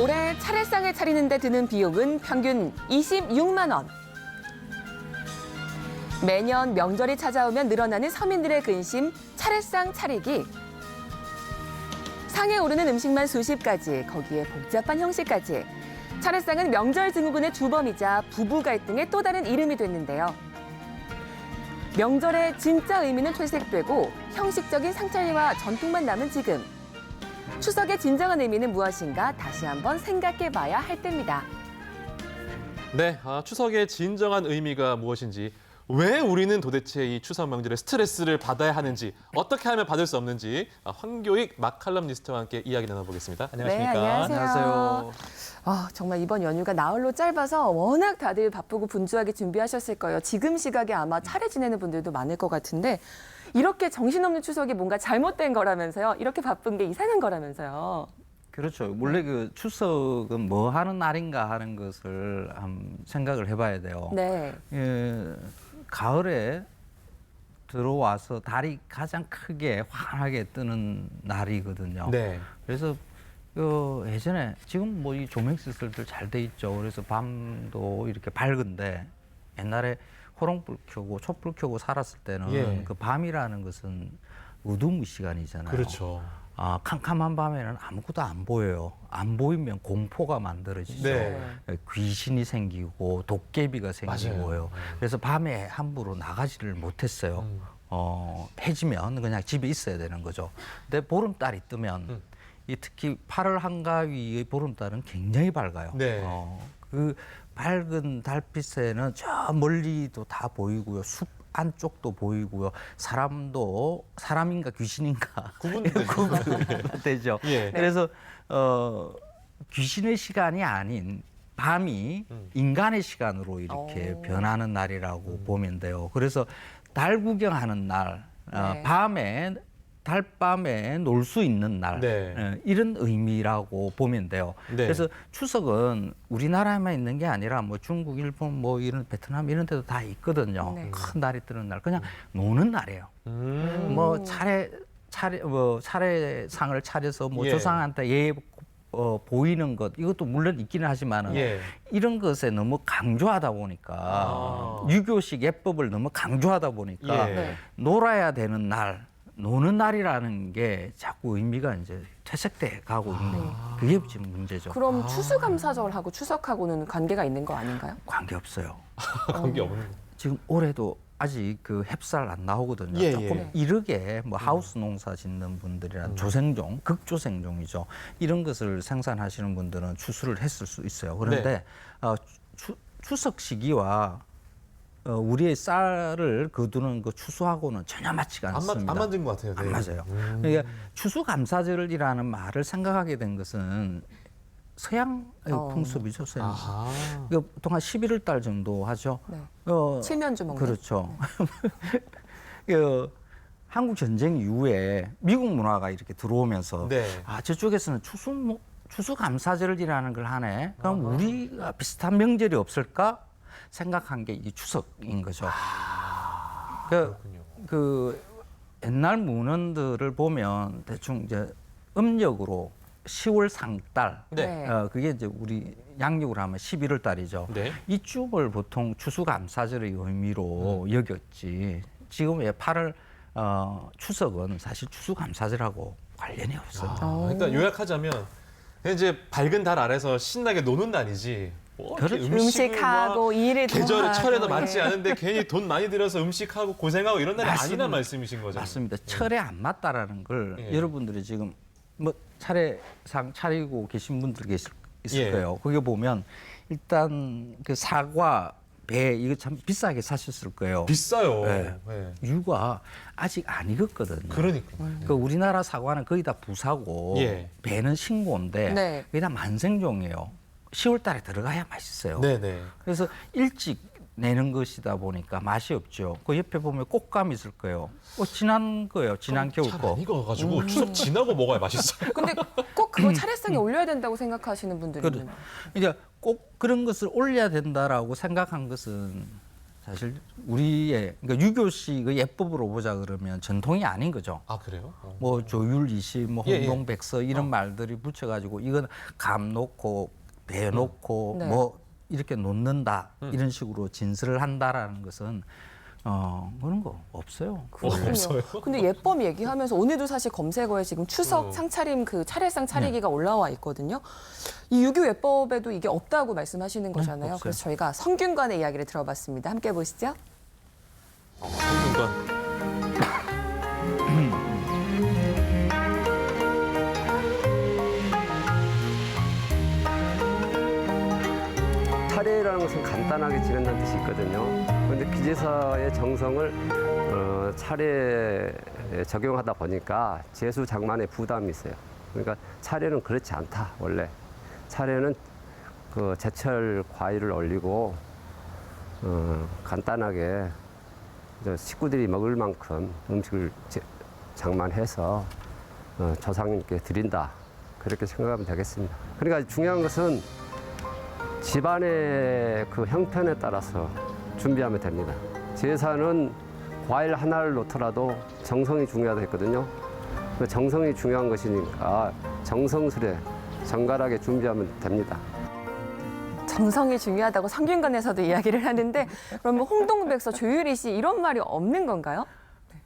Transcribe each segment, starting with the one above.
올해 차례상을 차리는 데 드는 비용은 평균 26만 원. 매년 명절이 찾아오면 늘어나는 서민들의 근심, 차례상 차리기. 상에 오르는 음식만 수십 가지, 거기에 복잡한 형식까지. 차례상은 명절 증후군의 주범이자 부부 갈등의 또 다른 이름이 됐는데요. 명절의 진짜 의미는 퇴색되고 형식적인 상차림과 전통만 남은 지금. 추석의 진정한 의미는 무엇인가 다시 한번 생각해봐야 할 때입니다. 네, 추석의 진정한 의미가 무엇인지, 왜 우리는 도대체 이 추석 명절에 스트레스를 받아야 하는지, 어떻게 하면 받을 수 없는지 황교익 막칼럼니스트와 함께 이야기 나눠보겠습니다. 안녕하십니까? 네, 안녕하세요. 안녕하세요. 정말 이번 연휴가 나흘로 짧아서 워낙 다들 바쁘고 분주하게 준비하셨을 거예요. 지금 시각에 아마 차례 지내는 분들도 많을 것 같은데 이렇게 정신없는 추석이 뭔가 잘못된 거라면서요. 이렇게 바쁜 게 이상한 거라면서요. 그렇죠. 원래 그 추석은 뭐 하는 날인가 하는 것을 한번 생각을 해봐야 돼요. 네. 가을에 들어와서 달이 가장 크게 환하게 뜨는 날이거든요. 네. 그래서 예전에 지금 뭐 이 조명 시설들 잘 돼 있죠. 그래서 밤도 이렇게 밝은데 옛날에 호롱불 켜고 촛불 켜고 살았을 때는 예. 그 밤이라는 것은 어두운 시간이잖아요. 그렇죠. 캄캄한 밤에는 아무것도 안 보여요. 안 보이면 공포가 만들어지죠. 네. 귀신이 생기고 도깨비가 생기고요. 맞아요. 그래서 밤에 함부로 나가지를 못했어요. 해지면 그냥 집에 있어야 되는 거죠. 근데 보름달이 뜨면 이 특히 8월 한가위의 보름달은 굉장히 밝아요. 네. 그 밝은 달빛에는 저 멀리도 다 보이고요. 숲 안쪽도 보이고요. 사람인가 귀신인가 구분되죠. 예. 그래서 귀신의 시간이 아닌 밤이 인간의 시간으로 이렇게 변하는 날이라고 보면 돼요. 그래서 달 구경하는 날, 네. 달밤에 놀 수 있는 날, 네. 이런 의미라고 보면 돼요. 네. 그래서 추석은 우리나라에만 있는 게 아니라 뭐 중국, 일본, 뭐 이런 베트남 이런 데도 다 있거든요. 네. 큰 달이 뜨는 날, 그냥 노는 날이에요. 뭐 차례상을 차려서 뭐 예. 조상한테 보이는 것 이것도 물론 있기는 하지만은 예. 이런 것에 너무 강조하다 보니까 유교식 예법을 너무 강조하다 보니까 예. 네. 놀아야 되는 날, 노는 날이라는 게 자꾸 의미가 이제 퇴색돼 가고 있는 그게 지금 문제죠. 그럼 추수감사절하고 추석하고는 관계가 있는 거 아닌가요? 관계 없어요. 관계 없는. 지금 올해도 아직 그 햅쌀 안 나오거든요. 예, 조금 예. 이르게 뭐 하우스 농사 짓는 분들이란 조생종, 극조생종이죠. 이런 것을 생산하시는 분들은 추수를 했을 수 있어요. 그런데 추석 시기와 우리의 쌀을 거두는 그 추수하고는 전혀 맞지가 않습니다. 안 맞는 것 같아요. 안 네. 맞아요. 그러니까 추수감사절이라는 말을 생각하게 된 것은 서양의 풍습이죠. 서양. 아하. 보통 한 11월 달 정도 하죠. 네. 어, 칠면조 먹는. 그렇죠. 한국 전쟁 이후에 미국 문화가 이렇게 들어오면서 네. 저쪽에서는 추수감사절이라는 걸 하네. 그럼 우리가 비슷한 명절이 없을까 생각한 게 이 추석인 거죠. 그 옛날 문헌들을 보면 대충 이제 음력으로 10월 상달, 네. 그게 이제 우리 양력으로 하면 11월 달이죠. 네. 이쪽을 보통 추수감사절의 의미로 여겼지. 지금 8월 추석은 사실 추수감사절하고 관련이 없어요. 그러니까 요약하자면 이제 밝은 달 아래서 신나게 노는 날이지. 뭐 이렇게 그렇죠. 음식하고 일을 계절에 도와하고, 철에도 예. 맞지 않은데 괜히 돈 많이 들여서 음식하고 고생하고 이런 날이 맞습니다. 아니란 말씀이신 거죠. 맞습니다. 철에 안 맞다라는 걸 예. 여러분들이 지금 뭐 차례상 차리고 계신 분들 있을 예. 거예요. 거기 보면 일단 그 사과, 배 이거 참 비싸게 사셨을 거예요. 비싸요. 네. 네. 이유가 아직 안 익었거든요. 그러니까. 그 우리나라 사과는 거의 다 부사고 예. 배는 신고인데 네. 거의 다 만생종이에요. 10월 달에 들어가야 맛있어요. 네네. 그래서 일찍 내는 것이다 보니까 맛이 없죠. 그 옆에 보면 꽃감 있을 거예요. 지난 거예요. 지난 겨울 거. 잘안 익어가지고 추석 지나고 먹어야 맛있어요. 근데 꼭 그거 차례상에 올려야 된다고 생각하시는 분들이 있는데. 그러니까 꼭 그런 것을 올려야 된다라고 생각한 것은 사실 우리의 그러니까 유교식의 예법으로 보자 그러면 전통이 아닌 거죠. 아 그래요? 뭐 조율이시, 뭐 예, 예. 홍동백서 이런 말들이 붙여가지고 이건 감 놓고 배 놓고 네. 뭐 이렇게 놓는다 이런 식으로 진술을 한다라는 것은 그런 거 없어요. 그렇군요. 없어요? 근데 예법 얘기하면서 오늘도 사실 검색어에 지금 추석 상차림 그 차례상 차리기가 올라와 있거든요. 이 유교 예법에도 이게 없다고 말씀하시는 거잖아요. 없어요. 그래서 저희가 성균관의 이야기를 들어봤습니다. 함께 보시죠. 성균관. 차례라는 것은 간단하게 지낸다는 뜻이 있거든요. 그런데 기제사의 정성을 차례에 적용하다 보니까 제수 장만의 부담이 있어요. 그러니까 차례는 그렇지 않다. 원래 차례는 그 제철 과일을 올리고 간단하게 식구들이 먹을 만큼 음식을 장만해서 조상님께 드린다. 그렇게 생각하면 되겠습니다. 그러니까 중요한 것은 집안의 그 형편에 따라서 준비하면 됩니다. 제사는 과일 하나를 놓더라도 정성이 중요하다 했거든요. 그 정성이 중요한 것이니까 정성스레 정갈하게 준비하면 됩니다. 정성이 중요하다고 성균관에서도 이야기를 하는데 그러면 홍동백서, 조유리시 이런 말이 없는 건가요?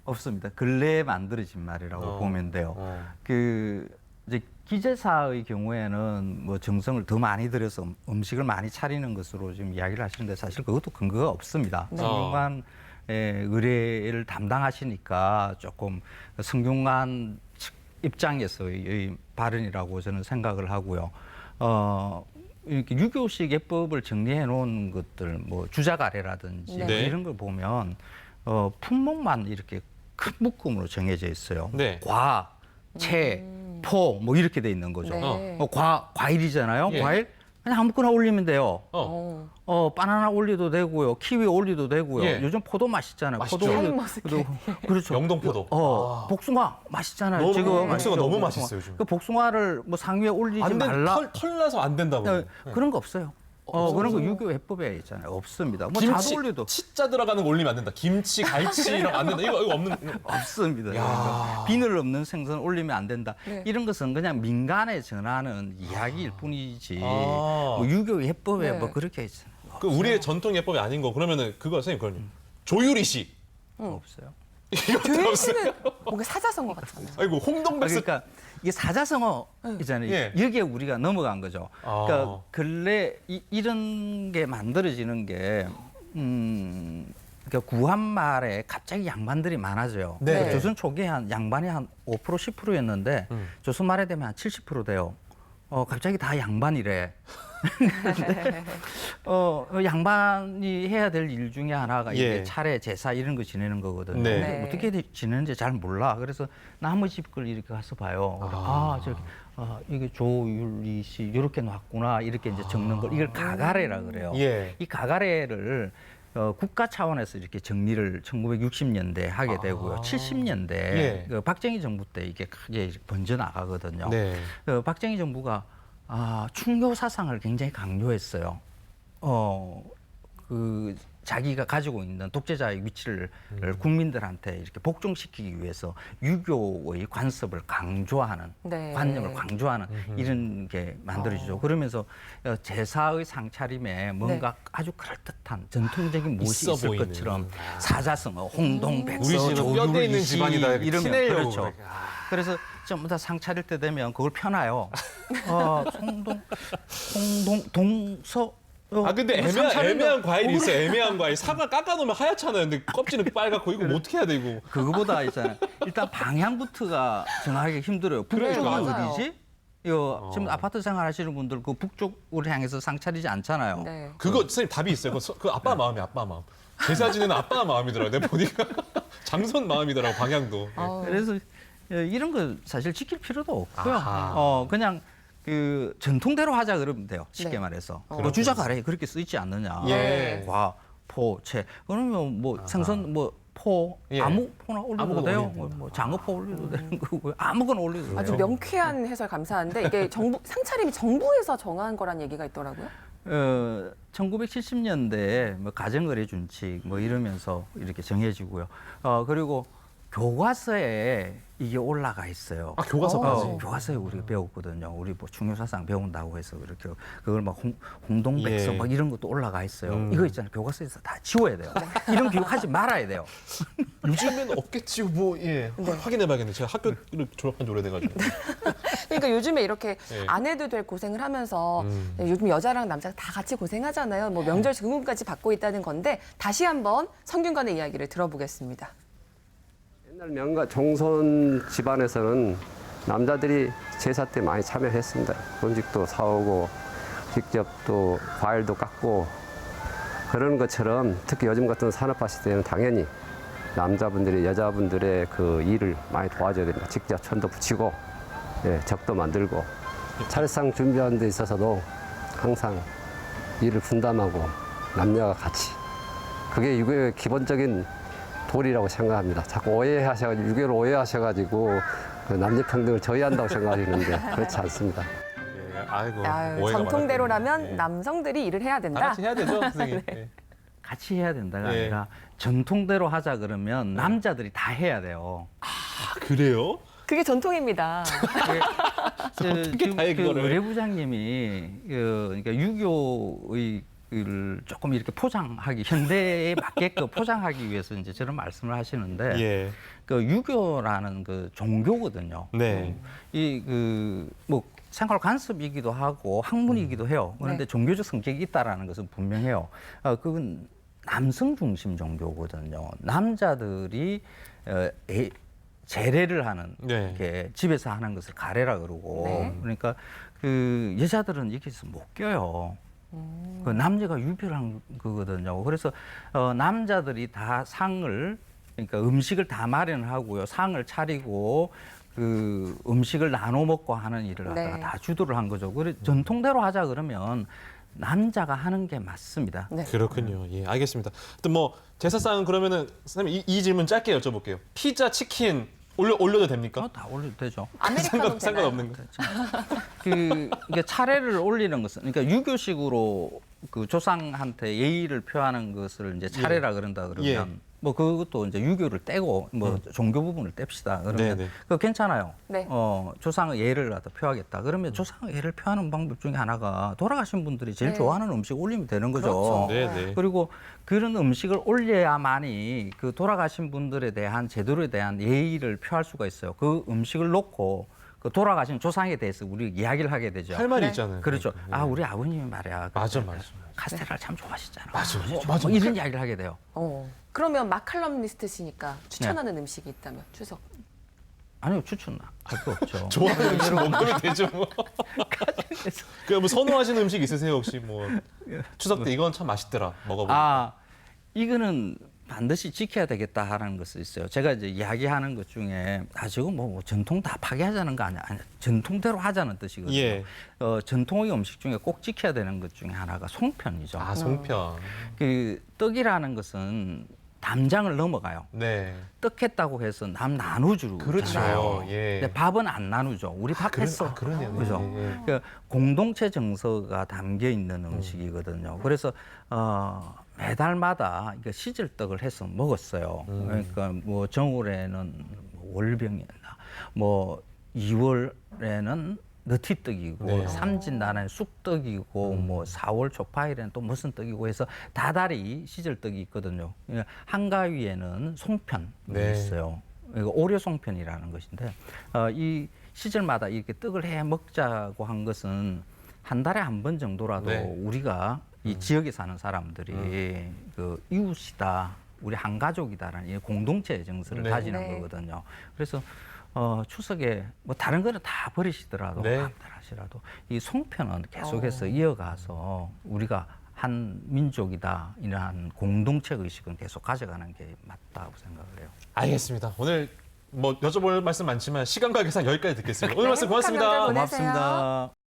없습니다. 근래에 만들어진 말이라고 보면 돼요. 어. 그 이제 기제사의 경우에는 뭐 정성을 더 많이 들여서 음식을 많이 차리는 것으로 지금 이야기를 하시는데 사실 그것도 근거가 없습니다. 네. 성균관 의례를 담당하시니까 조금 성균관 측 입장에서의 발언이라고 저는 생각을 하고요. 이렇게 유교식 예법을 정리해 놓은 것들, 뭐 주자가래라든지 네. 뭐 이런 걸 보면 품목만 이렇게 큰 묶음으로 정해져 있어요. 네. 과, 채, 포 뭐 이렇게 돼 있는 거죠. 네. 과일이잖아요. 예. 과일 그냥 아무거나 올리면 돼요. 어. 바나나 올려도 되고요. 키위 올려도 되고요. 예. 요즘 포도 맛있잖아요. 맛있죠. 포도 샤인머스켓. 그렇죠. 영동포도. 복숭아 맛있잖아요. 너무, 지금 복숭아 너무 맛있어요, 요즘. 그 복숭아를 뭐 상위에 올리지 안 된, 말라. 털 나서 안 된다고. 네, 그런 거 없어요. 그런 거 유교 예법에 있잖아요. 없습니다. 뭐 김치, 자도 올려도 치자 들어가는 거 올리면 안 된다. 김치, 갈치 이런 거 안 된다. 이거 없는. 없습니다. 야. 그러니까 비늘 없는 생선 올리면 안 된다. 네. 이런 것은 그냥 민간에 전하는 이야기일 뿐이지. 아. 뭐 유교 예법에 네. 뭐 그렇게 있어요. 그 우리의 전통 예법이 아닌 거. 그러면은 그거 선생님 그거는 조유리시. 없어요. 이것도 없어요. 조유리시는 뭔가 사자성어 같잖아요. 아이고 홍동백서. 그러니까 이게 사자성어이잖아요. 예. 여기에 우리가 넘어간 거죠. 아. 그러니까 근래 이런 게 만들어지는 게 그러니까 구한 말에 갑자기 양반들이 많아져요. 네. 그러니까 조선 초기에 한 양반이 한 5% 10%였는데 조선 말에 되면 한 70% 돼요. 갑자기 다 양반이래. 근데 양반이 해야 될 일 중에 하나가 예. 이게 차례, 제사 이런 거 지내는 거거든요. 네. 네. 어떻게 지내는지 잘 몰라. 그래서 남의 집 걸 이렇게 가서 봐요. 저기 이게 조율리 씨 이렇게 놨구나. 이렇게 이제 적는 걸 이걸 가가래라 그래요. 예. 이 가가래를 국가 차원에서 이렇게 정리를 1960년대에 하게 되고요. 70년대 예. 그 박정희 정부 때 이게 크게 번져 나가거든요. 네. 박정희 정부가 충교 사상을 굉장히 강조했어요. 그 자기가 가지고 있는 독재자의 위치를 국민들한테 이렇게 복종시키기 위해서 유교의 관습을 강조하는 네. 관념을 강조하는 이런 게 만들어지죠. 그러면서 제사의 상차림에 뭔가 아주 그럴듯한 전통적인 무엇이 있어 있을 보이는. 것처럼 사자성어, 홍동백서, 우리 집은 뼈대 있는 조율리시 집안이다 이렇게 이러면 티내려고 그렇죠. 그래. 그래서 전부 다 상 차릴 때 되면 그걸 펴놔요. 동서. 근데 애매한 과일이 있어요. 애매한 과일. 사과 깎아놓으면 하얗잖아요. 근데 껍질은 빨갛고 이거 뭐 어떻게 해야 돼 이거? 그거보다 있잖아요. 일단 방향부터가 정하기 힘들어요. 북쪽이 맞아요. 어디지? 이거 지금 아파트 생활하시는 분들 그 북쪽으로 향해서 상 차리지 않잖아요. 네. 그거 선생님 답이 있어요. 그 아빠 마음이 아빠 마음. 제사 지내는 아빠 마음이더라고. 내가 보니까 장손 마음이더라고 방향도. 그래서 이런 거 사실 지킬 필요도 없고요. 아하. 그냥 그 전통대로 하자 그러면 돼요. 쉽게 네. 말해서. 뭐 주자가래 그렇게 쓰이지 않느냐. 예. 과, 포, 채. 그러면 뭐 생선 뭐 포, 예. 아무 포나 올려도 아무거나 돼요. 올리면 된다. 뭐 장어포 올려도 되는 거고 아무거나 올려도 돼요. 아주 명쾌한 해설 감사한데 이게 정부 상차림이 정부에서 정한 거란 얘기가 있더라고요. 1970년대에 뭐 가정거래 준칙 뭐 이러면서 이렇게 정해지고요. 그리고 교과서에 이게 올라가 있어요. 아, 교과서까지? 교과서에 우리가 배웠거든요. 우리 뭐 중요사상 배운다고 해서 이렇게 그걸 막 홍동백서 예. 막 이런 것도 올라가 있어요. 이거 있잖아요. 교과서에서 다 지워야 돼요. 이런 기억하지 말아야 돼요. 요즘에는 없겠지. 뭐 예. 확인해봐야겠네. 제가 학교를 졸업한 지 오래돼가지고. 그러니까 요즘에 이렇게 네. 안 해도 될 고생을 하면서 요즘 여자랑 남자가 다 같이 고생하잖아요. 뭐 명절 증후군까지 받고 있다는 건데 다시 한번 성균관의 이야기를 들어보겠습니다. 옛날 명가 종손 집안에서는 남자들이 제사 때 많이 참여했습니다. 본직도 사오고 직접 또 과일도 깎고 그러는 것처럼 특히 요즘 같은 산업화 시대에는 당연히 남자분들이 여자분들의 그 일을 많이 도와줘야 됩니다. 직접 천도 붙이고 적도 만들고 차례상 준비하는 데 있어서도 항상 일을 분담하고 남녀가 같이 그게 유교의 기본적인 도리라고 생각합니다. 자꾸 오해하셔가지고 유교를 오해하셔가지고 그 남녀평등을 저해한다고 생각하시는데 그렇지 않습니다. 예. 아이고. 아유, 오해가 전통대로라면 많았군요. 예. 남성들이 일을 해야 다 된다. 같이 해야 되죠, 선생님. 예. 같이 해야 된다가 예. 아니라 전통대로 하자 그러면 남자들이 다 해야 돼요. 아, 그래요? 그게 전통입니다. 어떻게 다 해, 그거를. 의뢰부장님이 그러니까 유교의 를 조금 이렇게 포장하기 현대에 맞게끔 포장하기 위해서 이제 저런 말씀을 하시는데 예. 그 유교라는 그 종교거든요. 네. 이 그 뭐 생활 관습이기도 하고 학문이기도 해요. 그런데 네. 종교적 성격이 있다라는 것은 분명해요. 그건 남성 중심 종교거든요. 남자들이 제례를 하는 네. 이렇게 집에서 하는 것을 가례라 그러고 네. 그러니까 그 여자들은 여기서 못 껴요. 그 남녀가 유별한 거거든요. 그래서 남자들이 다 상을 그러니까 음식을 다 마련하고요, 상을 차리고 그 음식을 나눠 먹고 하는 일을 갖다가 네. 다 주도를 한 거죠. 그래 전통대로 하자 그러면 남자가 하는 게 맞습니다. 네. 그렇군요. 예, 알겠습니다. 또 뭐 제사상은 그러면은 선생님 이 질문 짧게 여쭤볼게요. 피자, 치킨 올려도 됩니까? 다 올려도 되죠. 아메리카노 상관없는 거. 이게 차례를 올리는 것은 그러니까 유교식으로 그 조상한테 예의를 표하는 것을 이제 차례라 그런다 그러면 예. 뭐 그것도 이제 유교를 떼고 뭐 종교 부분을 뗍시다. 그러면 네네. 그거 괜찮아요. 네. 조상의 예를 갖다 표하겠다. 그러면 조상의 예를 표하는 방법 중에 하나가 돌아가신 분들이 제일 네. 좋아하는 음식 올리면 되는 거죠. 그렇죠. 네네. 그리고 그런 음식을 올려야만이 그 돌아가신 분들에 대한 제도에 대한 예의를 표할 수가 있어요. 그 음식을 놓고 그 돌아가신 조상에 대해서 우리 이야기를 하게 되죠. 할 말이 네. 있잖아요. 그렇죠. 그러니까. 아 우리 아버님이 말이야. 맞아, 그 맞아. 카스테라를 참 좋아하시잖아. 맞아, 뭐 맞아. 이런 이야기를 하게 돼요. 그러면 마칼럼 리스트시니까 추천하는 음식이 있다면 추석. 아니요 추천할 거 없죠. 좋아하는 음식 먹으면 되죠. 뭐. 그뭐 선호하시는 음식 있으세요 혹시 뭐 추석 때 이건 참 맛있더라 먹어보니까. 이거는 반드시 지켜야 되겠다 하는 것이 있어요. 제가 이제 이야기하는 것 중에 지금 뭐 전통 다 파괴하자는 거 아니야. 아니, 전통대로 하자는 뜻이거든요. 예. 전통의 음식 중에 꼭 지켜야 되는 것 중에 하나가 송편이죠. 아 송편. 그 떡이라는 것은 담장을 넘어가요. 네. 떡했다고 해서 남 나눠주잖아요. 그렇죠. 예. 근데 밥은 안 나누죠. 우리 밥 했어. 그러네요. 그죠? 예, 예. 그러니까 공동체 정서가 담겨 있는 음식이거든요. 그래서 매달마다 이거 시절떡을 해서 먹었어요. 그러니까 뭐 정월에는 월병이었나, 뭐 2월에는 너티떡이고, 네. 삼진날에는 쑥떡이고, 뭐 4월 초파일에는 또 무슨 떡이고 해서 다달이 시절떡이 있거든요. 한가위에는 송편이 네. 있어요. 이거 오려송편이라는 것인데 이 시절마다 이렇게 떡을 해 먹자고 한 것은 한 달에 한 번 정도라도 네. 우리가 이 지역에 사는 사람들이 그 이웃이다, 우리 한 가족이다라는 이 공동체 정서를 네. 가지는 네. 거거든요. 그래서 추석에 뭐 다른 거는 다 버리시더라도 네. 하더라도 이 송편은 계속해서 이어가서 우리가 한 민족이다 이러한 공동체 의식은 계속 가져가는 게 맞다고 생각을 해요. 알겠습니다. 오늘 뭐 여쭤볼 말씀 많지만 시간 관계상 여기까지 듣겠습니다. 오늘 말씀 행복한 고맙습니다. 명절 보내세요. 고맙습니다.